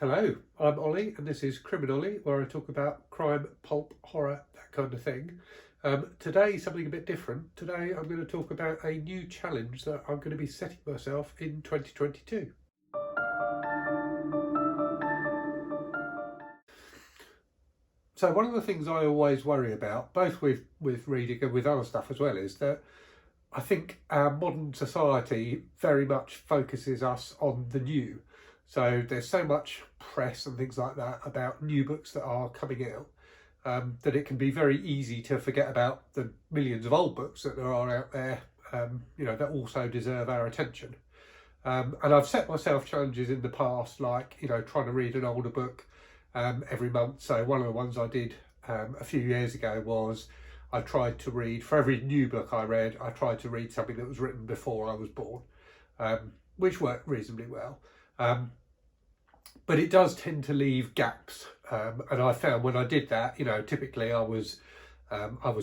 Hello, I'm Ollie and this is Criminally, where I talk about crime, pulp, horror, that kind of thing. Today, something a bit different. Today I'm going to talk about a new challenge that I'm going to be setting myself in 2022. So one of the things I always worry about, both with reading and with other stuff as well, is that I think our modern society very much focuses us on the new. So there's so much press and things like that about new books that are coming out that it can be very easy to forget about the millions of old books that there are out there, that also deserve our attention. And I've set myself challenges in the past, like, trying to read an older book every month. So one of the ones I did a few years ago was I tried to read, for every new book I read, I tried to read something that was written before I was born, which worked reasonably well. But it does tend to leave gaps, and I found when I did that, typically I was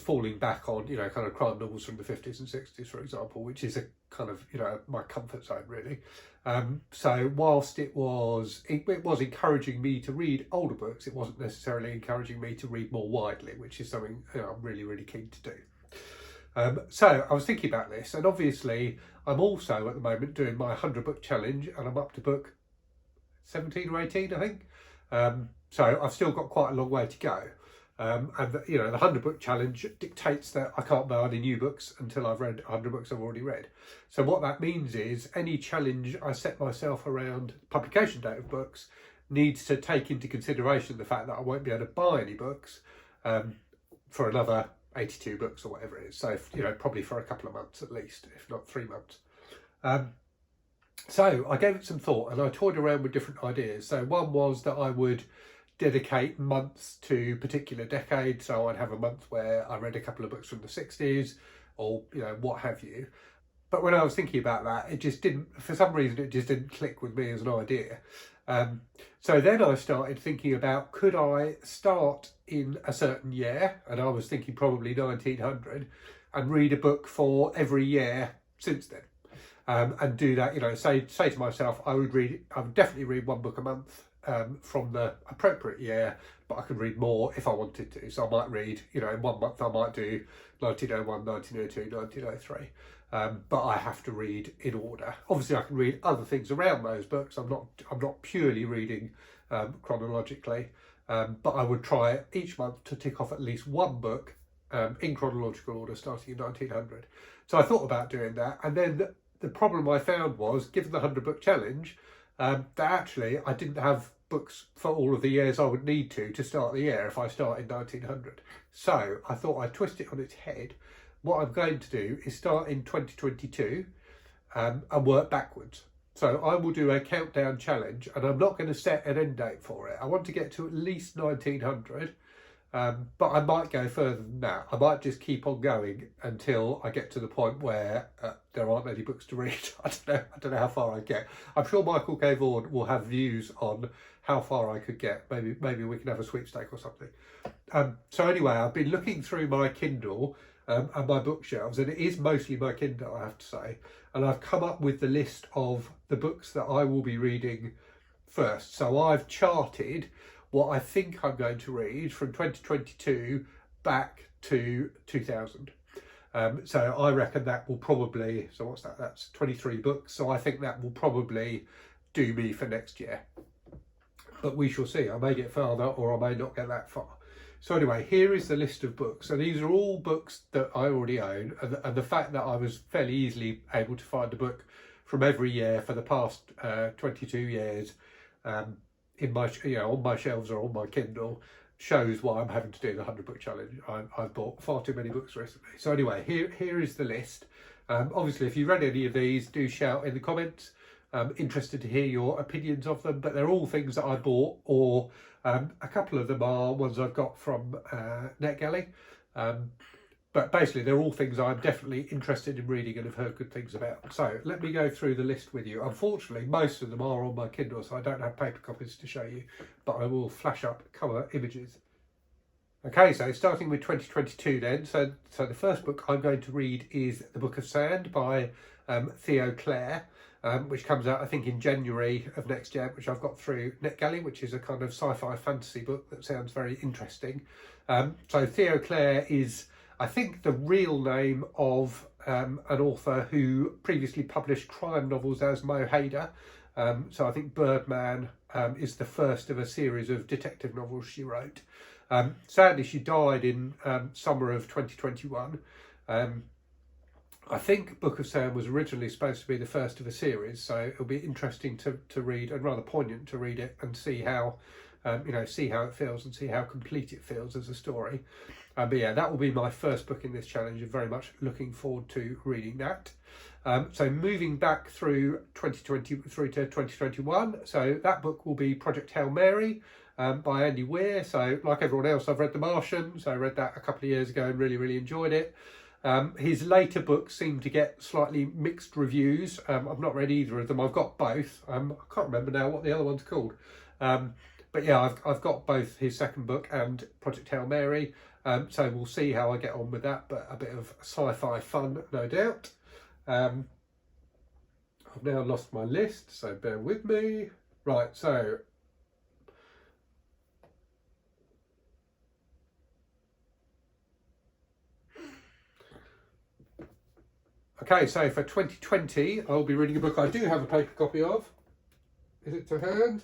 falling back on, kind of crime novels from the 50s and 60s, for example, which is a kind of, my comfort zone really. So whilst it was encouraging me to read older books, it wasn't necessarily encouraging me to read more widely, which is something I'm really, really keen to do. So I was thinking about this, and obviously I'm also at the moment doing my 100 book challenge, and I'm up to book 17 or 18, I think. So I've still got quite a long way to go. And the 100 book challenge dictates that I can't buy any new books until I've read 100 books I've already read. So what that means is any challenge I set myself around publication date of books needs to take into consideration the fact that I won't be able to buy any books for another 82 books or whatever it is. So, probably for a couple of months at least, if not 3 months. So I gave it some thought and I toyed around with different ideas. So one was that I would dedicate months to particular decades. So I'd have a month where I read a couple of books from the 60s or, what have you. But when I was thinking about that, it just didn't, for some reason, it just didn't click with me as an idea. So then I started thinking about, could I start in a certain year? And I was thinking probably 1900 and read a book for every year since then. And do that, say to myself, I would definitely read one book a month from the appropriate year, but I could read more if I wanted to. So I might read, in 1 month I might do 1901, 1902, 1903, but I have to read in order. Obviously I can read other things around those books. I'm not purely reading chronologically, but I would try each month to tick off at least one book in chronological order starting in 1900. So I thought about doing that, and then the problem I found was, given the 100 book challenge, that actually I didn't have books for all of the years I would need to start the year if I start in 1900. So I thought I'd twist it on its head. What I'm going to do is start in 2022 and work backwards. So I will do a countdown challenge, and I'm not going to set an end date for it. I want to get to at least 1900. But I might go further than that. I might just keep on going until I get to the point where there aren't any books to read. I don't know how far I get. I'm sure Michael K. Vaughan will have views on how far I could get. Maybe we can have a sweepstake or something. So anyway, I've been looking through my Kindle and my bookshelves, and it is mostly my Kindle, I have to say. And I've come up with the list of the books that I will be reading first. So I've charted what I think I'm going to read from 2022 back to 2000. So I reckon that will probably, so what's that? That's 23 books. So I think that will probably do me for next year. But we shall see. I may get farther or I may not get that far. So anyway, here is the list of books. And these are all books that I already own. And the fact that I was fairly easily able to find a book from every year for the past 22 years in my, on my shelves or on my Kindle shows why I'm having to do the 100 book challenge. I've bought far too many books recently. So anyway, here is the list. Obviously, if you read any of these, do shout in the comments. I'm interested to hear your opinions of them, but they're all things that I bought, or a couple of them are ones I've got from NetGalley. But basically, they're all things I'm definitely interested in reading and have heard good things about. So let me go through the list with you. Unfortunately, most of them are on my Kindle, so I don't have paper copies to show you, but I will flash up cover images. Okay, so starting with 2022 then. So the first book I'm going to read is The Book of Sand by Theo Clare. which comes out I think in January of next year, which I've got through NetGalley, which is a kind of sci-fi fantasy book that sounds very interesting. So Theo Clare is, I think, the real name of an author who previously published crime novels as Mo Hader. So I think Birdman is the first of a series of detective novels she wrote. Sadly, she died in summer of 2021. I think Book of Sam was originally supposed to be the first of a series, so it'll be interesting to read, and rather poignant to read it and see how, see how it feels and see how complete it feels as a story. But yeah, that will be my first book in this challenge, and very much looking forward to reading that. So moving back through 2020 through to 2021, so that book will be Project Hail Mary by Andy Weir. So like everyone else, I've read The Martian, so I read that a couple of years ago and really, really enjoyed it. His later books seem to get slightly mixed reviews. I've not read either of them. I've got both. I can't remember now what the other one's called. But yeah, I've got both his second book and Project Hail Mary. So we'll see how I get on with that, but a bit of sci-fi fun, no doubt. I've now lost my list, so bear with me. Right, so okay, so for 2020, I'll be reading a book I do have a paper copy of. Is it to hand?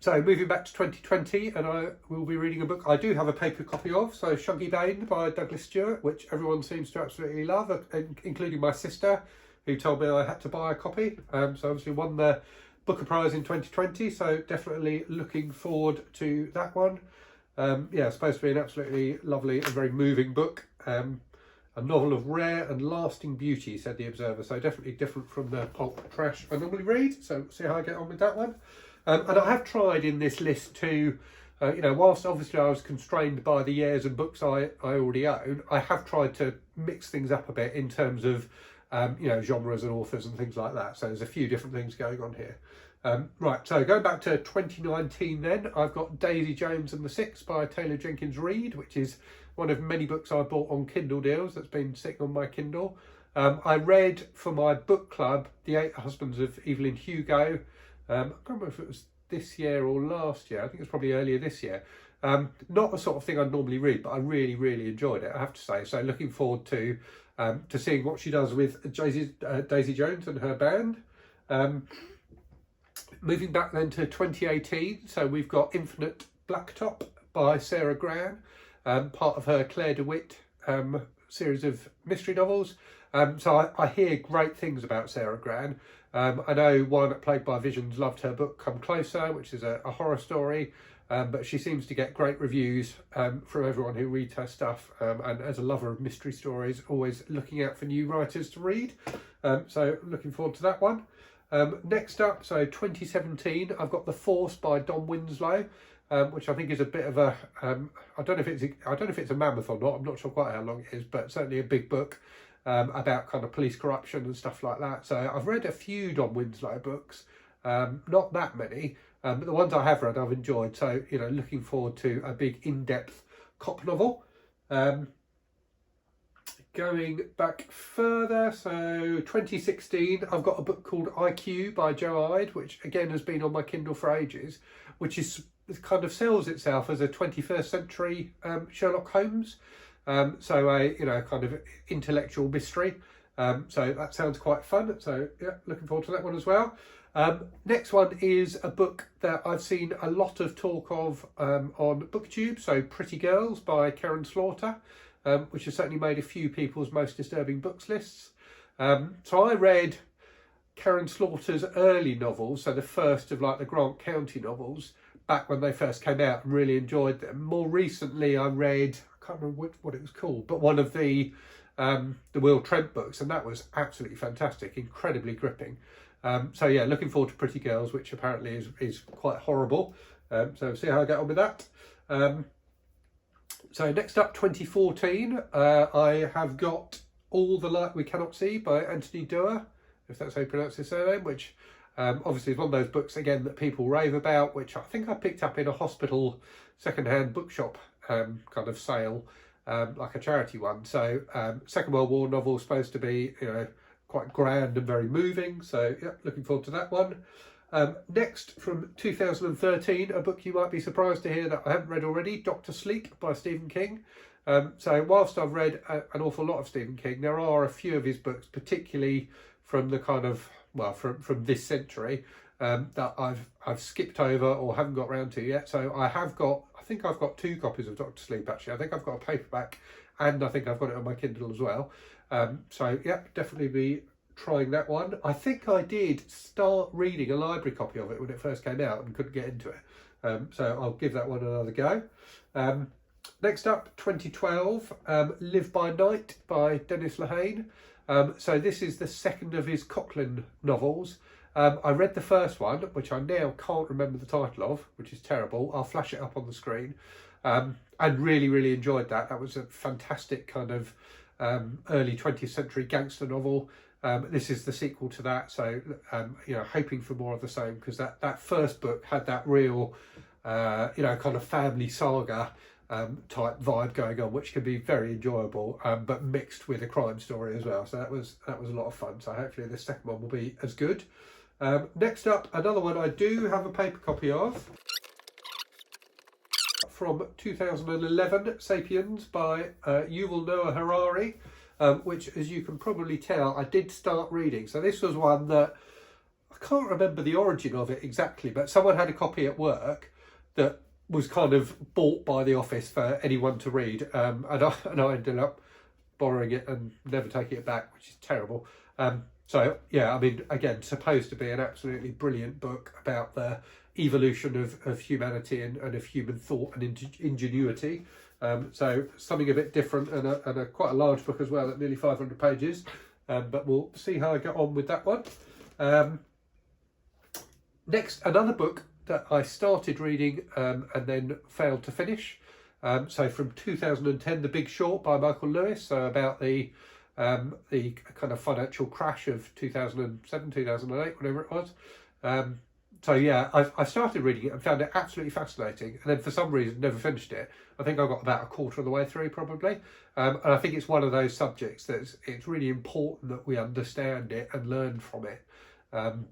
So moving back to 2020, and I will be reading a book I do have a paper copy of, so Shuggy Bane by Douglas Stewart, which everyone seems to absolutely love, including my sister, who told me I had to buy a copy. So obviously won the Booker Prize in 2020, so definitely looking forward to that one. Yeah, it's supposed to be an absolutely lovely and very moving book. A novel of rare and lasting beauty, said The Observer, so definitely different from the pulp trash I normally read, so see how I get on with that one. And I have tried in this list to, whilst obviously I was constrained by the years and books I already own, I have tried to mix things up a bit in terms of, genres and authors and things like that. So there's a few different things going on here. Right, so going back to 2019 then, I've got Daisy Jones and the Six by Taylor Jenkins Reid, which is one of many books I bought on Kindle deals that's been sitting on my Kindle. I read for my book club The Eight Husbands of Evelyn Hugo. I can't remember if it was this year or last year. I think it was probably earlier this year. Not the sort of thing I'd normally read, but I really, really enjoyed it, I have to say. So looking forward to seeing what she does with Daisy Jones and her band. Moving back then to 2018, so we've got Infinite Blacktop by Sarah Gran, part of her Claire DeWitt series of mystery novels. So I hear great things about Sarah Gran. I know one at Plagued by Visions loved her book Come Closer, which is a horror story, but she seems to get great reviews from everyone who reads her stuff, and as a lover of mystery stories, always looking out for new writers to read. So looking forward to that one. Next up, so 2017, I've got The Force by Don Winslow, which I think is a bit of a I don't know if it's a mammoth or not. I'm not sure quite how long it is, but certainly a big book. About kind of police corruption and stuff like that. So I've read a few Don Winslow books, not that many, but the ones I have read I've enjoyed. So, looking forward to a big in-depth cop novel. Going back further, so 2016, I've got a book called IQ by Joe Ide, which again has been on my Kindle for ages, which is kind of sells itself as a 21st century Sherlock Holmes. So a kind of intellectual mystery. So that sounds quite fun. So yeah, looking forward to that one as well. Next one is a book that I've seen a lot of talk of on BookTube. So Pretty Girls by Karen Slaughter, which has certainly made a few people's most disturbing books lists. So I read Karen Slaughter's early novels, so the first of like the Grant County novels, back when they first came out, and really enjoyed them. More recently, I read, I can't remember what it was called, but one of the Will Trent books, and that was absolutely fantastic, incredibly gripping. So yeah, looking forward to Pretty Girls, which apparently is quite horrible. So see how I get on with that. So next up, 2014, I have got All the Light We Cannot See by Anthony Doerr, if that's how you pronounce his surname, which obviously is one of those books, again, that people rave about, which I think I picked up in a hospital second-hand bookshop kind of sale, like a charity one. So Second World War novel is supposed to be, you know, quite grand and very moving. So yeah, looking forward to that one. Next, from 2013, a book you might be surprised to hear that I haven't read already, Dr. Sleep by Stephen King. So whilst I've read an awful lot of Stephen King, there are a few of his books, particularly from the kind of, well, from this century, that I've skipped over or haven't got round to yet. So I think I've got 2 copies of Dr. Sleep actually. I think I've got a paperback and I think I've got it on my Kindle as well. So yeah, definitely be trying that one. I think I did start reading a library copy of it when it first came out and couldn't get into it. So I'll give that one another go. Next up, 2012, Live by Night by Dennis Lehane. So this is the second of his Cochrane novels. I read the first one, which I now can't remember the title of, which is terrible. I'll flash it up on the screen. And really enjoyed that. That was a fantastic kind of early 20th century gangster novel. This is the sequel to that, so you know, hoping for more of the same, because that first book had that real you know, kind of family saga type vibe going on, which can be very enjoyable, but mixed with a crime story as well. So that was a lot of fun. So hopefully the second one will be as good. Next up, another one I do have a paper copy of, from 2011, Sapiens by Yuval Noah Harari, which, as you can probably tell, I did start reading. So this was one that I can't remember the origin of it exactly, but someone had a copy at work that was kind of bought by the office for anyone to read, and I ended up borrowing it and never taking it back, which is terrible. So yeah, I mean, again, supposed to be an absolutely brilliant book about the evolution of humanity and of human thought and ingenuity. So something a bit different, and a quite a large book as well, at nearly 500 pages. But we'll see how I get on with that one. Next, another book that I started reading and then failed to finish. So from 2010, The Big Short by Michael Lewis. So about the kind of financial crash of 2007, 2008, whatever it was. So yeah, I started reading it and found it absolutely fascinating, and then for some reason never finished it. I think I got about a quarter of the way through probably, and I think it's one of those subjects that it's really important that we understand it and learn from it,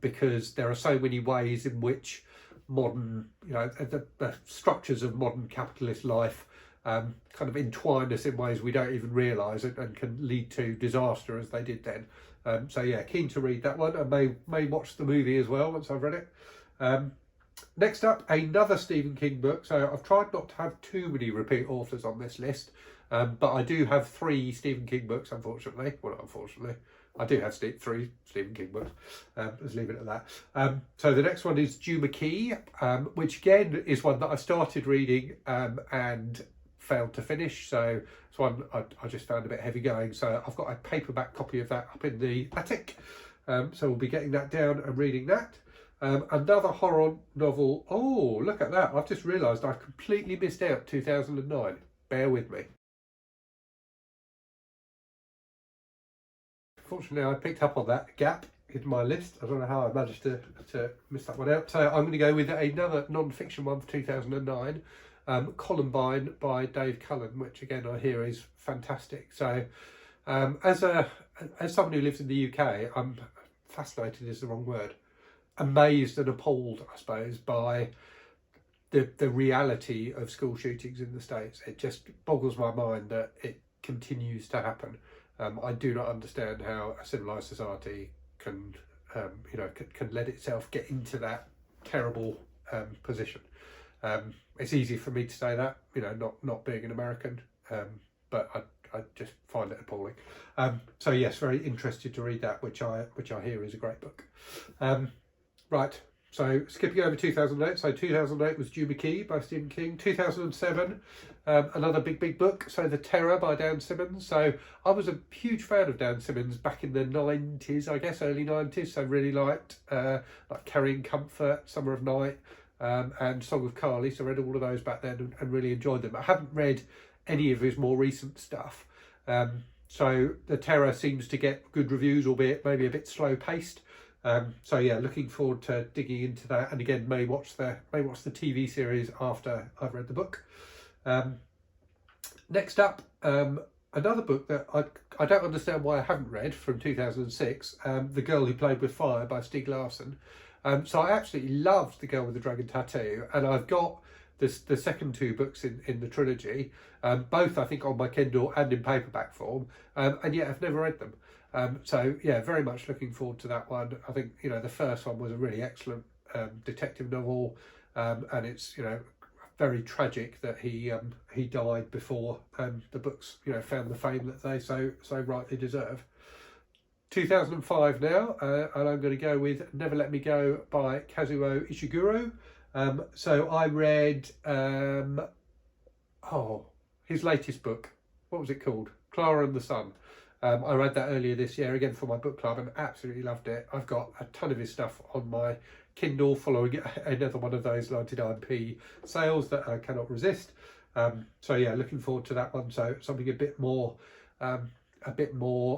because there are so many ways in which modern, you know, the structures of modern capitalist life kind of entwine us in ways we don't even realise, and can lead to disaster as they did then. So yeah, keen to read that one. I may watch the movie as well once I've read it. Next up, another Stephen King book. So I've tried not to have too many repeat authors on this list, but I do have 3 Stephen King books, unfortunately. Well, not unfortunately, I do have 3 Stephen King books. Let's leave it at that. So the next one is DUMA, which again is one that I started reading and failed to finish. So it's one I just found a bit heavy going. So I've got a paperback copy of that up in the attic. So we'll be getting that down and reading that. Another horror novel. Oh, look at that. I've just realised I completely missed out 2009. Bear with me. Fortunately, I picked up on that gap in my list. I don't know how I managed to miss that one out. So I'm going to go with another non-fiction one for 2009. Columbine by Dave Cullen, which again I hear is fantastic. So as someone who lives in the UK, I'm fascinated is the wrong word. Amazed and appalled, I suppose, by the reality of school shootings in the States. It just boggles my mind that it continues to happen. I do not understand how a civilized society can let itself get into that terrible position. It's easy for me to say that, you know, not being an American, but I just find it appalling. So yes, very interested to read that, which I hear is a great book. Right, so skipping over 2008. So 2008 was DUMA by Stephen King. 2007, another big book. So The Terror by Dan Simmons. So I was a huge fan of Dan Simmons back in the 90s, I guess, early 90s. So really liked like Carrying Comfort, Summer of Night, and Song of Carly. So I read all of those back then and really enjoyed them. I haven't read any of his more recent stuff. So The Terror seems to get good reviews, albeit maybe a bit slow paced. So yeah, looking forward to digging into that, and again may watch the TV series after I've read the book. Next up, another book that I don't understand why I haven't read, from 2006, The Girl Who Played with Fire by Stieg Larsson. So I absolutely loved The Girl with the Dragon Tattoo, and I've got the second two books in the trilogy, both I think on my Kindle and in paperback form, and yet I've never read them. So yeah, very much looking forward to that one. I think, you know, the first one was a really excellent detective novel, and it's, you know, very tragic that he died before the books, you know, found the fame that they so rightly deserve. 2005 now, and I'm going to go with Never Let Me Go by Kazuo Ishiguro. So I read his latest book. What was it called? Clara and the Sun. I read that earlier this year, again for my book club, and absolutely loved it. I've got a ton of his stuff on my Kindle following another one of those 99p sales that I cannot resist. So yeah, looking forward to that one. So something a bit more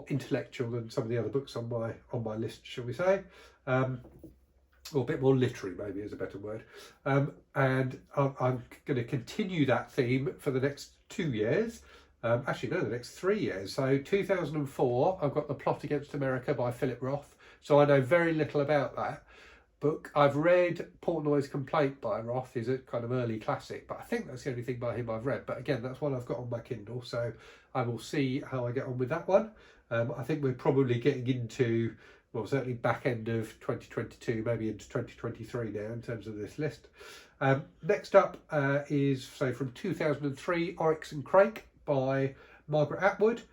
intellectual than some of the other books on my list, shall we say, or a bit more literary, maybe is a better word. And I'm going to continue that theme for the next 2 years. Actually, no, the next 3 years. So 2004, I've got The Plot Against America by Philip Roth. So I know very little about that book. I've read Portnoy's Complaint by Roth, is a kind of early classic, but I think that's the only thing by him I've read. But again, that's one I've got on my Kindle, so I will see how I get on with that one. I think we're probably getting into, well, certainly back end of 2022, maybe into 2023 now in terms of this list. Next up is, so from 2003, Oryx and Crake by Margaret Atwood.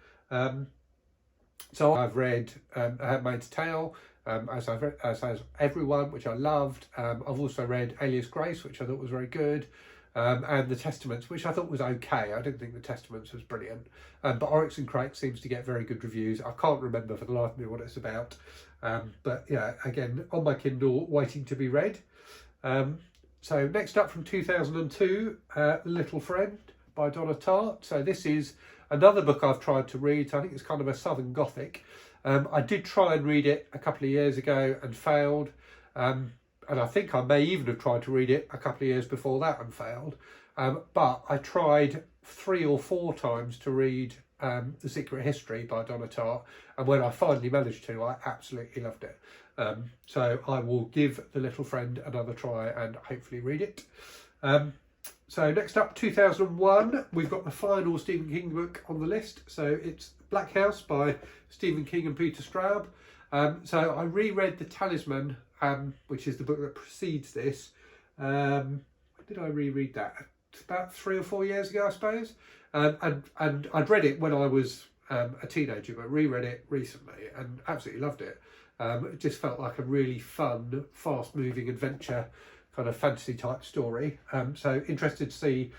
So I've read A Handmaid's Tale, as has everyone, which I loved. I've also read Alias Grace, which I thought was very good, and The Testaments, which I thought was okay. I didn't think The Testaments was brilliant, but Oryx and Crake seems to get very good reviews. I can't remember for the life of me what it's about, but yeah, again, on my Kindle, waiting to be read. So next up from 2002, Little Friend by Donna Tartt. So this is another book I've tried to read. I think it's kind of a Southern Gothic. I did try and read it a couple of years ago and failed. And I think I may even have tried to read it a couple of years before that and failed. But I tried 3 or 4 times to read The Secret History by Donna Tartt. And when I finally managed to, I absolutely loved it. So I will give The Little Friend another try and hopefully read it. So next up, 2001, we've got the final Stephen King book on the list. So it's Black House by Stephen King and Peter Straub. So I reread The Talisman, which is the book that precedes this. When did I reread that? About 3 or 4 years ago, I suppose. And I'd read it when I was a teenager, but reread it recently and absolutely loved it. It just felt like a really fun, fast-moving adventure, kind of fantasy type story. So interested to see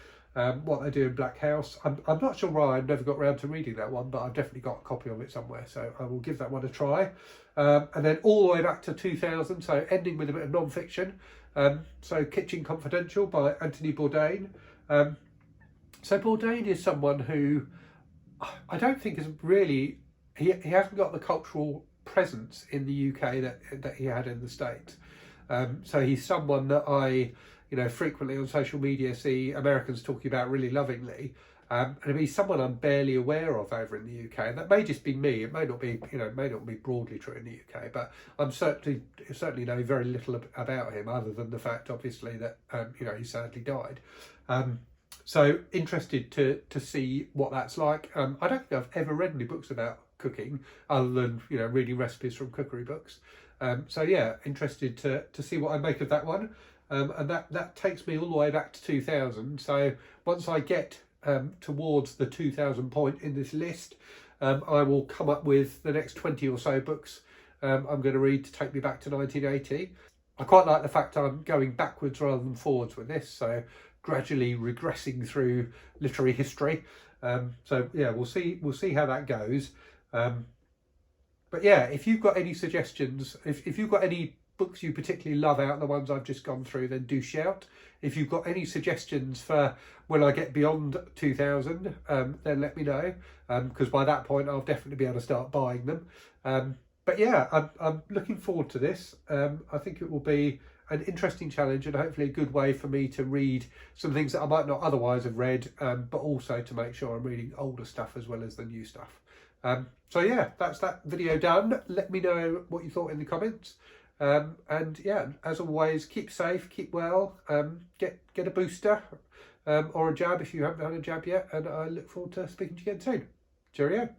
what they do in Black House. I'm not sure why I've never got around to reading that one, but I've definitely got a copy of it somewhere, so I will give that one a try. And then all the way back to 2000, so ending with a bit of non-fiction. So Kitchen Confidential by Anthony Bourdain. So Bourdain is someone who I don't think is really, he hasn't got the cultural presence in the UK that he had in the States. So he's someone that I, frequently on social media see Americans talking about really lovingly, and he's someone I'm barely aware of over in the UK. And that may just be me. It may not be, may not be broadly true in the UK, but I'm certainly know very little about him, other than the fact, obviously, that he sadly died. So interested to see what that's like. I don't think I've ever read any books about cooking, other than reading recipes from cookery books. So yeah, interested to see what I make of that one. And that takes me all the way back to 2000. So once I get towards the 2000 point in this list, I will come up with the next 20 or so books I'm going to read to take me back to 1980. I quite like the fact I'm going backwards rather than forwards with this, so gradually regressing through literary history. So yeah, we'll see how that goes. But yeah, if you've got any suggestions, if you've got any books you particularly love out of the ones I've just gone through, then do shout. If you've got any suggestions for when I get beyond 2000, then let me know, because by that point I'll definitely be able to start buying them. But yeah, I'm looking forward to this. I think it will be an interesting challenge and hopefully a good way for me to read some things that I might not otherwise have read, but also to make sure I'm reading older stuff as well as the new stuff. So yeah, that's that video done. Let me know what you thought in the comments. And yeah, as always, keep safe, keep well, get a booster or a jab if you haven't had a jab yet, and I look forward to speaking to you again soon. Cheerio.